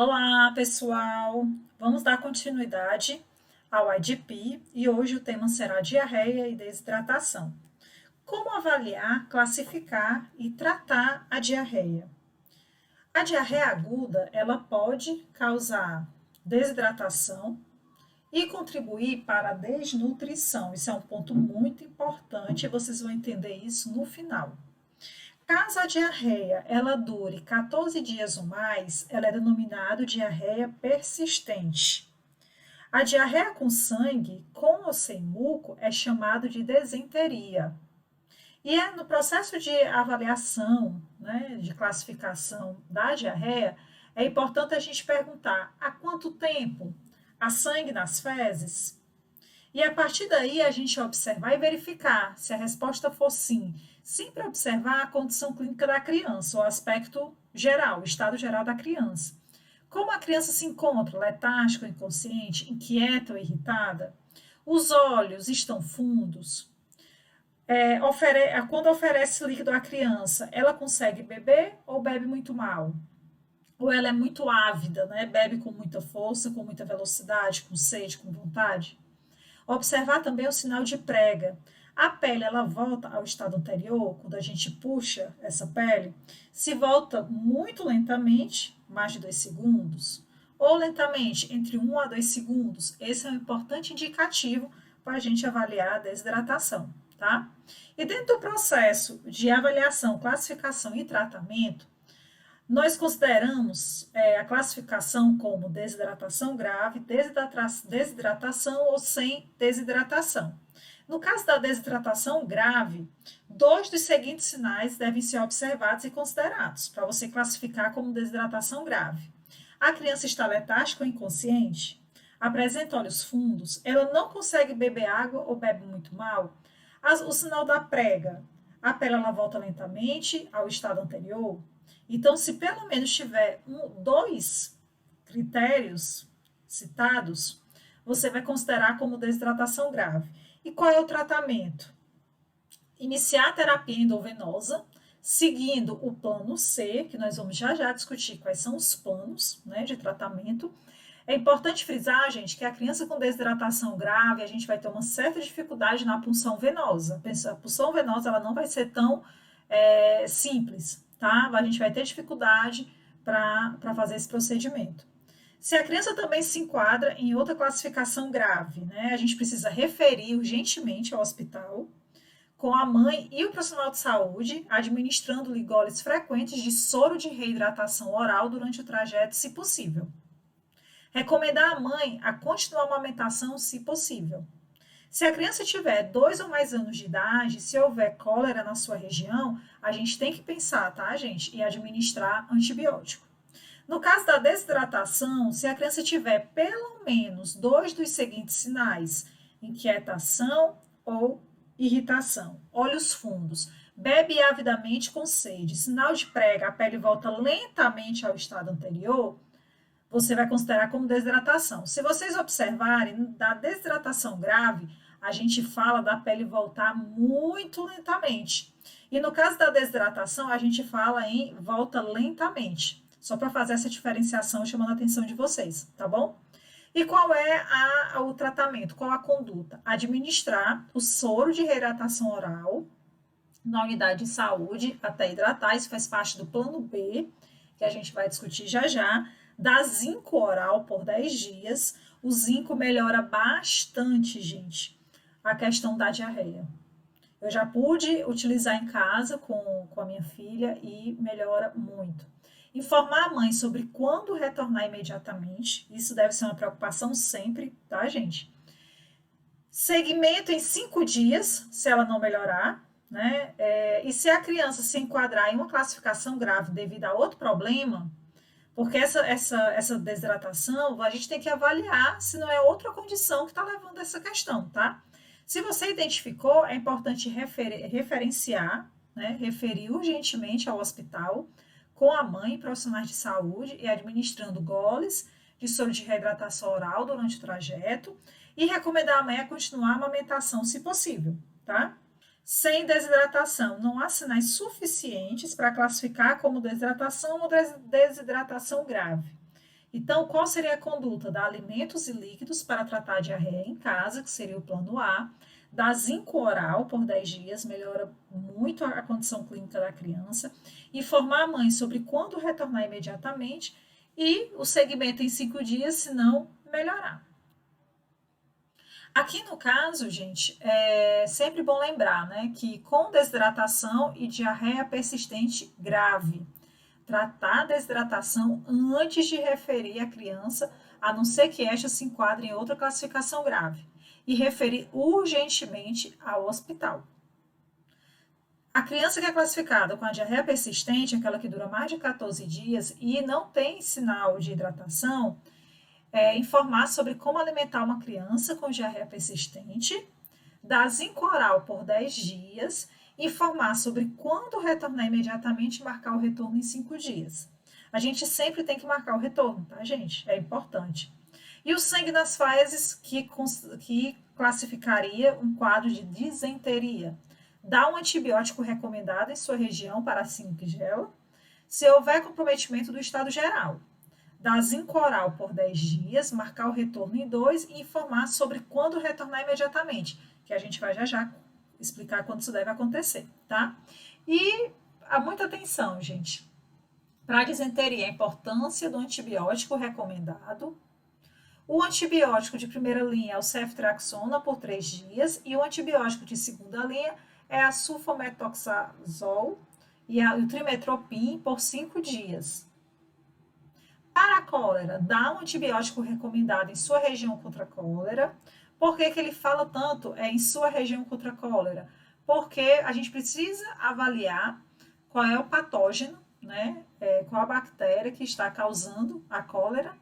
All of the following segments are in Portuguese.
Olá, pessoal! Vamos dar continuidade ao IDP e hoje o tema será diarreia e desidratação. Como avaliar, classificar e tratar a diarreia? A diarreia aguda, ela pode causar desidratação e contribuir para a desnutrição. Isso é um ponto muito importante e vocês vão entender isso no final. Caso a diarreia ela dure 14 dias ou mais, ela é denominada diarreia persistente. A diarreia com sangue, com ou sem muco, é chamado de desenteria. E é no processo de avaliação, né, de classificação da diarreia, é importante a gente perguntar: há quanto tempo? Há sangue nas fezes? E a partir daí a gente observar e verificar se a resposta for sim. Sempre observar a condição clínica da criança, o aspecto geral, o estado geral da criança. Como a criança se encontra, letárgica ou inconsciente, inquieta ou irritada? Os olhos estão fundos? Quando oferece líquido à criança, ela consegue beber ou bebe muito mal? Ou ela é muito ávida, né? Bebe com muita força, com muita velocidade, com sede, com vontade? Observar também o sinal de prega. A pele ela volta ao estado anterior, quando a gente puxa essa pele, se volta muito lentamente, mais de 2 segundos, ou lentamente, entre 1 a 2 segundos. Esse é um importante indicativo para a gente avaliar a desidratação, tá? E dentro do processo de avaliação, classificação e tratamento, nós consideramos a classificação como desidratação grave, desidratação ou sem desidratação. No caso da desidratação grave, 2 dos seguintes sinais devem ser observados e considerados para você classificar como desidratação grave. A criança está letárgica ou inconsciente, apresenta olhos fundos, ela não consegue beber água ou bebe muito mal. O sinal da prega, a pele ela volta lentamente ao estado anterior. Então, se pelo menos tiver 2 critérios citados, você vai considerar como desidratação grave. E qual é o tratamento? Iniciar a terapia endovenosa, seguindo o plano C, que nós vamos já já discutir quais são os planos, né, de tratamento. É importante frisar, gente, que a criança com desidratação grave, a gente vai ter uma certa dificuldade na punção venosa. A punção venosa ela não vai ser tão simples, tá? A gente vai ter dificuldade para fazer esse procedimento. Se a criança também se enquadra em outra classificação grave, né? A gente precisa referir urgentemente ao hospital, com a mãe e o profissional de saúde, administrando-lhe goles frequentes de soro de reidratação oral durante o trajeto, se possível. Recomendar à mãe a continuar a amamentação, se possível. Se a criança tiver 2 ou mais anos de idade, se houver cólera na sua região, a gente tem que pensar, tá, gente? E administrar antibiótico. No caso da desidratação, se a criança tiver pelo menos 2 dos seguintes sinais: inquietação ou irritação, olhos fundos, bebe avidamente com sede, sinal de prega, a pele volta lentamente ao estado anterior, você vai considerar como desidratação. Se vocês observarem, da desidratação grave, a gente fala da pele voltar muito lentamente. E no caso da desidratação, a gente fala em volta lentamente. Só para fazer essa diferenciação, chamando a atenção de vocês, tá bom? E qual é o tratamento? Qual a conduta? Administrar o soro de reidratação oral na unidade de saúde até hidratar. Isso faz parte do plano B, que a gente vai discutir já já. Dar zinco oral por 10 dias. O zinco melhora bastante, gente, a questão da diarreia. Eu já pude utilizar em casa com a minha filha e melhora muito. Informar a mãe sobre quando retornar imediatamente. Isso deve ser uma preocupação sempre, tá, gente? Seguimento em 5 dias, se ela não melhorar, né? E se a criança se enquadrar em uma classificação grave devido a outro problema, porque essa desidratação, a gente tem que avaliar se não é outra condição que está levando a essa questão, tá? Se você identificou, é importante referenciar, né? Referir urgentemente ao hospital, com a mãe e profissionais de saúde e administrando goles de soro de reidratação oral durante o trajeto e recomendar à mãe a continuar a amamentação, se possível, tá? Sem desidratação, não há sinais suficientes para classificar como desidratação ou desidratação grave. Então, qual seria a conduta? Dar alimentos e líquidos para tratar a diarreia em casa, que seria o plano A. Dar zinco oral por 10 dias, melhora muito a condição clínica da criança. Informar a mãe sobre quando retornar imediatamente e o segmento em 5 dias, se não melhorar. Aqui no caso, gente, é sempre bom lembrar, né, que com desidratação e diarreia persistente grave, tratar a desidratação antes de referir a criança, a não ser que esta se enquadre em outra classificação grave, e referir urgentemente ao hospital. A criança que é classificada com a diarreia persistente, aquela que dura mais de 14 dias e não tem sinal de hidratação, informar sobre como alimentar uma criança com diarreia persistente, dar zinco oral por 10 dias, informar sobre quando retornar imediatamente e marcar o retorno em 5 dias. A gente sempre tem que marcar o retorno, tá, gente? É importante. E o sangue nas fezes, que classificaria um quadro de disenteria. Dá um antibiótico recomendado em sua região para a Shigella, se houver comprometimento do estado geral. Dar zinco oral por 10 dias, marcar o retorno em 2 e informar sobre quando retornar imediatamente, que a gente vai já explicar quando isso deve acontecer, tá? E muita atenção, gente. Para a disenteria, a importância do antibiótico recomendado. O antibiótico de primeira linha é o ceftriaxona por 3 dias e o antibiótico de segunda linha é a sulfametoxazol e o trimetoprim por 5 dias. Para a cólera, dá um antibiótico recomendado em sua região contra a cólera. Por que ele fala tanto em sua região contra a cólera? Porque a gente precisa avaliar qual é o patógeno, né? Qual a bactéria que está causando a cólera.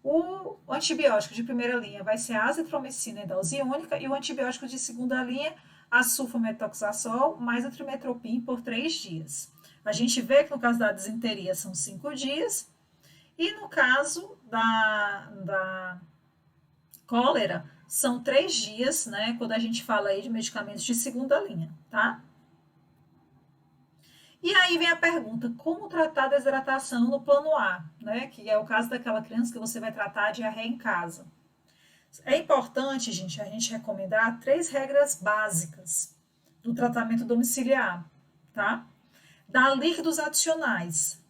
O antibiótico de primeira linha vai ser a azitromicina em dose única e o antibiótico de segunda linha, a sulfametoxazol mais o trimetoprim por 3 dias. A gente vê que no caso da disenteria são 5 dias e no caso da cólera são 3 dias, né? Quando a gente fala aí de medicamentos de segunda linha, tá? E aí vem a pergunta, como tratar a desidratação no plano A, né? Que é o caso daquela criança que você vai tratar a diarreia em casa. É importante, gente, a gente recomendar 3 regras básicas do tratamento domiciliar, tá? Dar líquidos adicionais,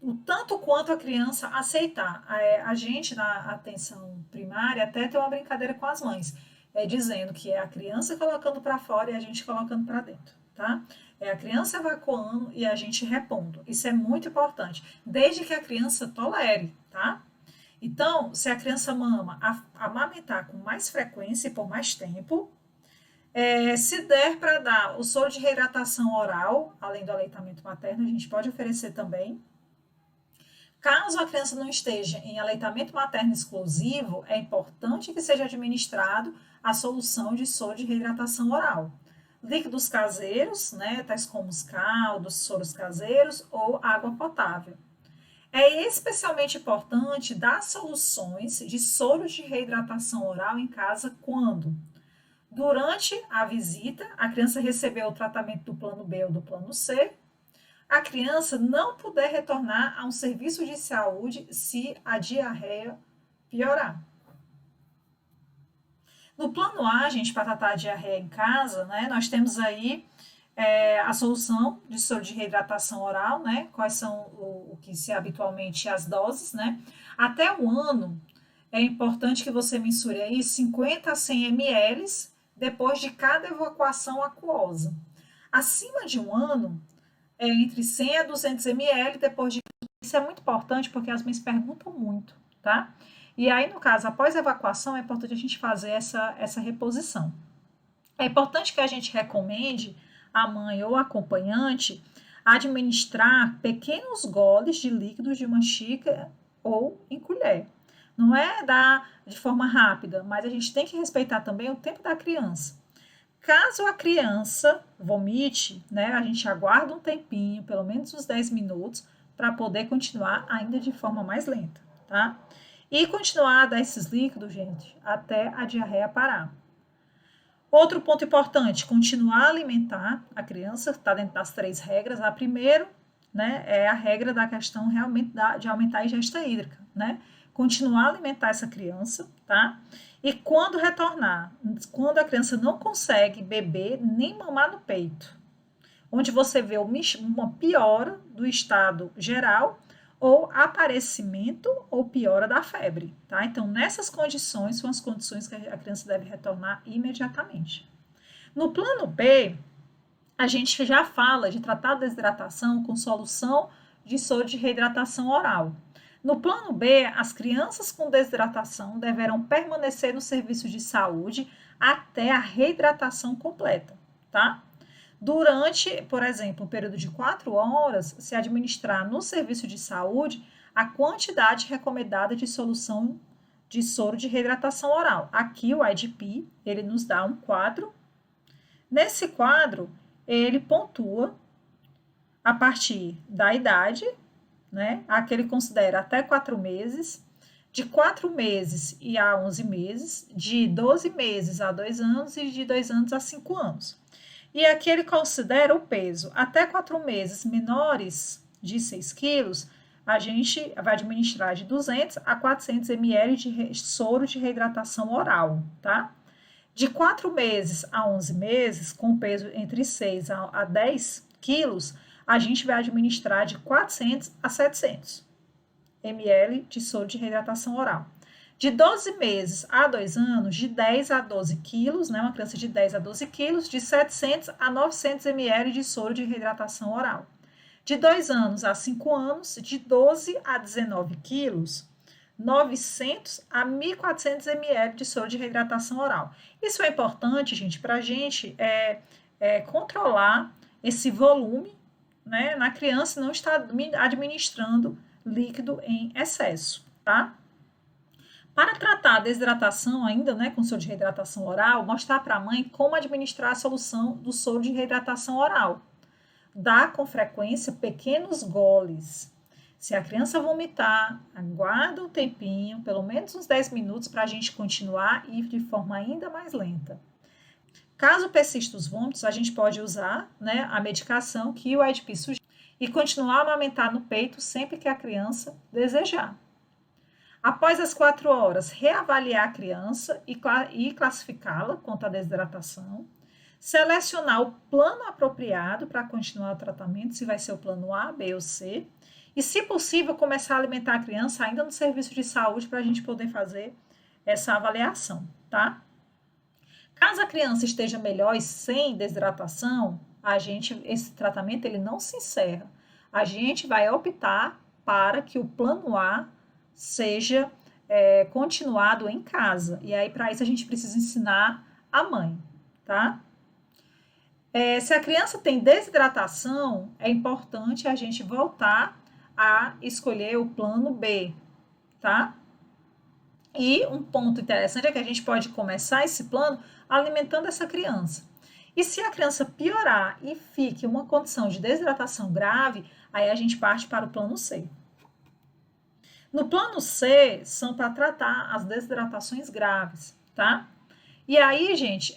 o tanto quanto a criança aceitar. A gente, na atenção primária, até tem uma brincadeira com as mães, dizendo que é a criança colocando para fora e a gente colocando para dentro, tá? É a criança evacuando e a gente repondo. Isso é muito importante, desde que a criança tolere, tá? Então, se a criança mama, amamentar com mais frequência e por mais tempo. Se der para dar o soro de reidratação oral, além do aleitamento materno, a gente pode oferecer também. Caso a criança não esteja em aleitamento materno exclusivo, é importante que seja administrado a solução de soro de reidratação oral. Líquidos caseiros, né, tais como os caldos, soros caseiros ou água potável. É especialmente importante dar soluções de soro de reidratação oral em casa quando, durante a visita, a criança recebeu o tratamento do plano B ou do plano C, a criança não puder retornar a um serviço de saúde se a diarreia piorar. No plano A, gente, para tratar a diarreia em casa, né, nós temos aí a solução de soro de reidratação oral, né? Quais são o que se habitualmente as doses, né? Até um ano é importante que você mensure aí 50 a 100 ml depois de cada evacuação aquosa. Acima de um ano, é entre 100 a 200 ml depois de... Isso é muito importante porque as mães perguntam muito, tá? E aí, no caso, após a evacuação, é importante a gente fazer essa reposição. É importante que a gente recomende a mãe ou acompanhante administrar pequenos goles de líquidos de uma xícara ou em colher. Não é dar de forma rápida, mas a gente tem que respeitar também o tempo da criança. Caso a criança vomite, né, a gente aguarda um tempinho, pelo menos uns 10 minutos, para poder continuar ainda de forma mais lenta, tá? E continuar a dar esses líquidos, gente, até a diarreia parar. Outro ponto importante, continuar a alimentar a criança, está dentro das 3 regras. A primeira, né, é a regra da questão realmente de aumentar a ingesta hídrica, né? continuar a alimentar essa criança, tá? E quando retornar, quando a criança não consegue beber nem mamar no peito, onde você vê uma piora do estado geral ou aparecimento ou piora da febre, tá? Então, nessas condições, são as condições que a criança deve retornar imediatamente. No plano B, a gente já fala de tratar a desidratação com solução de soro de reidratação oral. No plano B, as crianças com desidratação deverão permanecer no serviço de saúde até a reidratação completa, tá? Durante, por exemplo, um período de 4 horas, se administrar no serviço de saúde a quantidade recomendada de solução de soro de reidratação oral. Aqui o IDP, ele nos dá um quadro. Nesse quadro, ele pontua a partir da idade, né? Aqui ele considera até 4 meses, de 4 meses e a 11 meses, de 12 meses a 2 anos e de 2 anos a 5 anos. E aqui ele considera o peso até 4 meses menores de 6 quilos, a gente vai administrar de 200 a 400 ml de soro de reidratação oral, tá? De 4 meses a 11 meses, com peso entre 6 a 10 quilos, a gente vai administrar de 400 a 700 ml de soro de reidratação oral. De 12 meses a 2 anos, de 10 a 12 quilos, né, uma criança de 10 a 12 quilos, de 700 a 900 ml de soro de reidratação oral. De 2 anos a 5 anos, de 12 a 19 quilos, 900 a 1.400 ml de soro de reidratação oral. Isso é importante, gente, para a gente controlar esse volume, né, na criança, não estar administrando líquido em excesso, tá? Para tratar a desidratação ainda, né, com soro de reidratação oral, mostrar para a mãe como administrar a solução do soro de reidratação oral. Dá com frequência pequenos goles. Se a criança vomitar, aguarda um tempinho, pelo menos uns 10 minutos, para a gente continuar e ir de forma ainda mais lenta. Caso persista os vômitos, a gente pode usar, né, a medicação que o IDP sugere e continuar a amamentar no peito sempre que a criança desejar. Após as 4 horas, reavaliar a criança e classificá-la quanto à desidratação. Selecionar o plano apropriado para continuar o tratamento, se vai ser o plano A, B ou C. E, se possível, começar a alimentar a criança ainda no serviço de saúde para a gente poder fazer essa avaliação, tá? Caso a criança esteja melhor e sem desidratação, esse tratamento ele não se encerra. A gente vai optar para que o plano A seja continuado em casa. E aí, para isso, a gente precisa ensinar a mãe, tá? Se a criança tem desidratação, é importante a gente voltar a escolher o plano B, tá? E um ponto interessante é que a gente pode começar esse plano alimentando essa criança. E se a criança piorar e fique uma condição de desidratação grave, aí a gente parte para o plano C. No plano C, são para tratar as desidratações graves, tá? E aí, gente,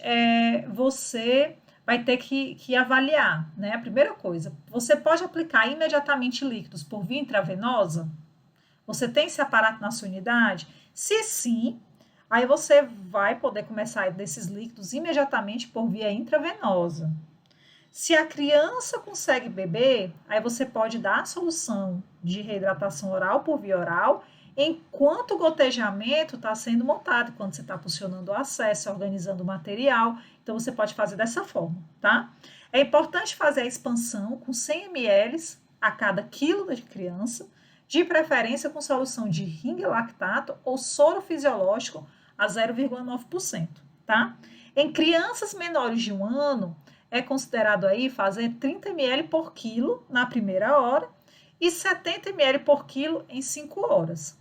você vai ter que avaliar, né? A primeira coisa, você pode aplicar imediatamente líquidos por via intravenosa? Você tem esse aparato na sua unidade? Se sim, aí você vai poder começar desses líquidos imediatamente por via intravenosa. Se a criança consegue beber, aí você pode dar a solução de reidratação oral por via oral, enquanto o gotejamento está sendo montado, quando você está posicionando o acesso, organizando o material. Então, você pode fazer dessa forma, tá? É importante fazer a expansão com 100 ml a cada quilo de criança, de preferência com solução de ring lactato ou soro fisiológico a 0,9%, tá? Em crianças menores de 1 ano, é considerado aí fazer 30 ml por quilo na primeira hora e 70 ml por quilo em 5 horas.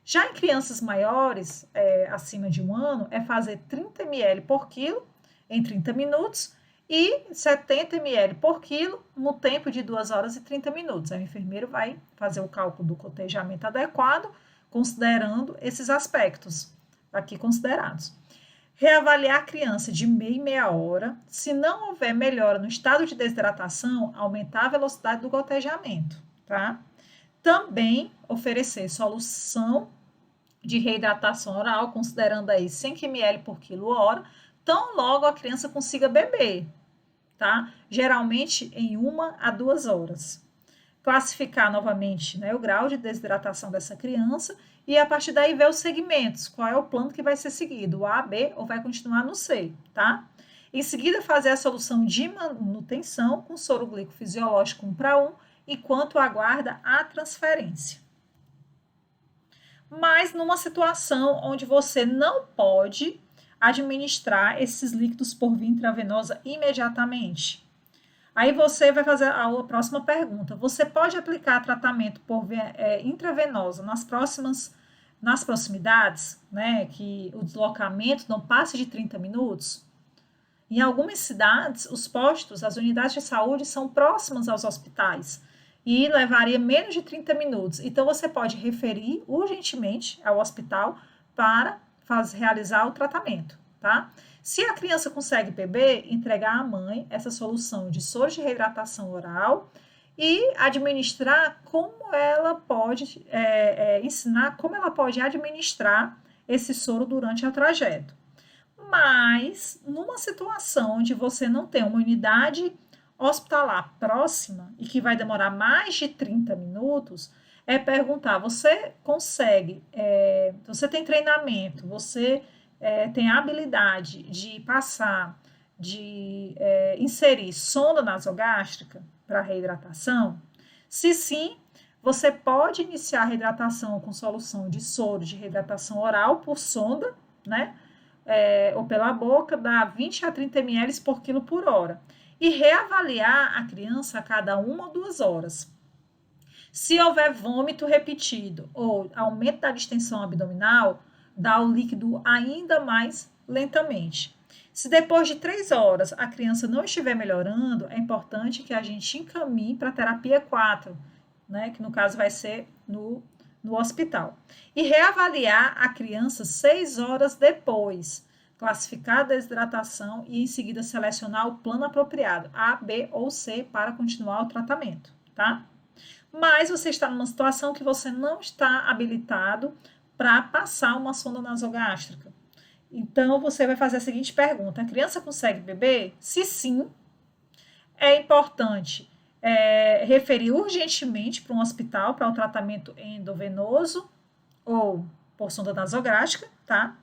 Já em crianças maiores, acima de 1 ano, é fazer 30 ml por quilo em 30 minutos e 70 ml por quilo no tempo de 2 horas e 30 minutos. Aí o enfermeiro vai fazer o cálculo do cotejamento adequado, considerando esses aspectos aqui considerados. Reavaliar a criança de meia em meia hora. Se não houver melhora no estado de desidratação, aumentar a velocidade do gotejamento, tá? Também oferecer solução de reidratação oral, considerando aí 100 ml por quilo-hora, tão logo a criança consiga beber, tá? Geralmente em 1 a 2 horas. Classificar novamente, né, o grau de desidratação dessa criança e a partir daí ver os segmentos, qual é o plano que vai ser seguido, o A, B ou vai continuar no C, tá? Em seguida, fazer a solução de manutenção com soro glicofisiológico 1:1, enquanto aguarda a transferência. Mas numa situação onde você não pode administrar esses líquidos por via intravenosa imediatamente. Aí você vai fazer a próxima pergunta. Você pode aplicar tratamento por via intravenosa nas proximidades, né, que o deslocamento não passe de 30 minutos? Em algumas cidades, os postos, as unidades de saúde são próximas aos hospitais e levaria menos de 30 minutos. Então, você pode referir urgentemente ao hospital para realizar o tratamento, tá? Se a criança consegue beber, entregar à mãe essa solução de soro de reidratação oral e administrar como ela pode, ensinar como ela pode administrar esse soro durante o trajeto. Mas, numa situação onde você não tem uma unidade hospitalar próxima e que vai demorar mais de 30 minutos, é perguntar: você consegue, você tem treinamento, você tem a habilidade de passar, de inserir sonda nasogástrica para reidratação? Se sim, você pode iniciar a reidratação com solução de soro de reidratação oral por sonda, né? Ou pela boca, dá 20 a 30 ml por quilo por hora. E reavaliar a criança a cada 1 ou 2 horas. Se houver vômito repetido ou aumento da distensão abdominal, dá o líquido ainda mais lentamente. Se depois de 3 horas a criança não estiver melhorando, é importante que a gente encaminhe para a terapia 4, né, que no caso vai ser no hospital. E reavaliar a criança 6 horas depois, classificar a desidratação e em seguida selecionar o plano apropriado, A, B ou C, para continuar o tratamento, tá? Mas você está numa situação que você não está habilitado para passar uma sonda nasogástrica. Então, você vai fazer a seguinte pergunta: a criança consegue beber? Se sim, é importante referir urgentemente para um hospital para o tratamento endovenoso ou por sonda nasogástrica, tá?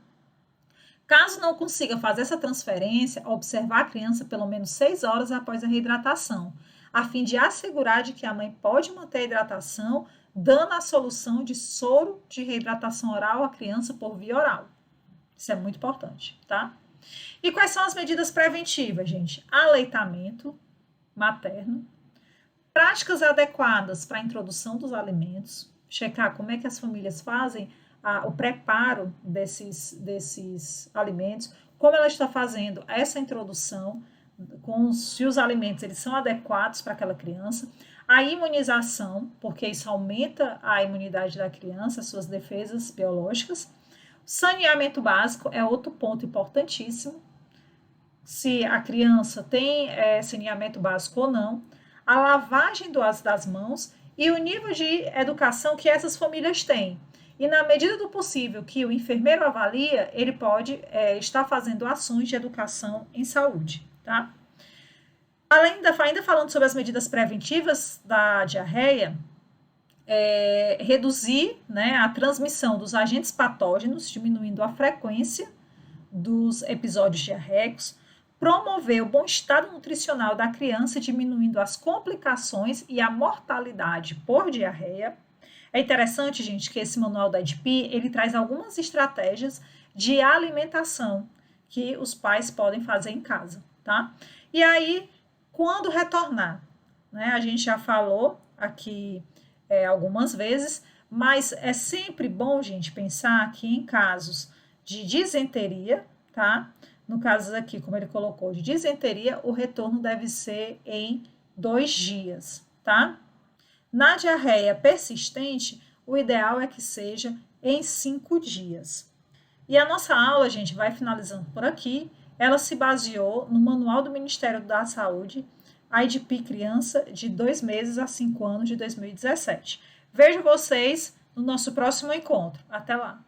Caso não consiga fazer essa transferência, observar a criança pelo menos 6 horas após a reidratação, a fim de assegurar de que a mãe pode manter a hidratação, dando a solução de soro de reidratação oral à criança por via oral. Isso é muito importante, tá? E quais são as medidas preventivas, gente? Aleitamento materno, práticas adequadas para a introdução dos alimentos, checar como é que as famílias fazem o preparo desses alimentos, como ela está fazendo essa introdução, se os alimentos eles são adequados para aquela criança, a imunização, porque isso aumenta a imunidade da criança, as suas defesas biológicas. Saneamento básico é outro ponto importantíssimo, se a criança tem saneamento básico ou não, a lavagem das mãos e o nível de educação que essas famílias têm. E na medida do possível que o enfermeiro avalia, ele pode estar fazendo ações de educação em saúde, tá? Ainda falando sobre as medidas preventivas da diarreia, reduzir, né, a transmissão dos agentes patógenos, diminuindo a frequência dos episódios diarreicos, promover o bom estado nutricional da criança, diminuindo as complicações e a mortalidade por diarreia. É interessante, gente, que esse manual da EDP, ele traz algumas estratégias de alimentação que os pais podem fazer em casa, tá? E aí, quando retornar, né, a gente já falou aqui algumas vezes, mas é sempre bom, gente, pensar que em casos de disenteria, tá? No caso aqui, como ele colocou, de disenteria, o retorno deve ser em 2 dias, tá? Na diarreia persistente, o ideal é que seja em 5 dias. E a nossa aula, gente, vai finalizando por aqui. Ela se baseou no Manual do Ministério da Saúde, IDP Criança, de 2 meses a 5 anos, de 2017. Vejo vocês no nosso próximo encontro. Até lá!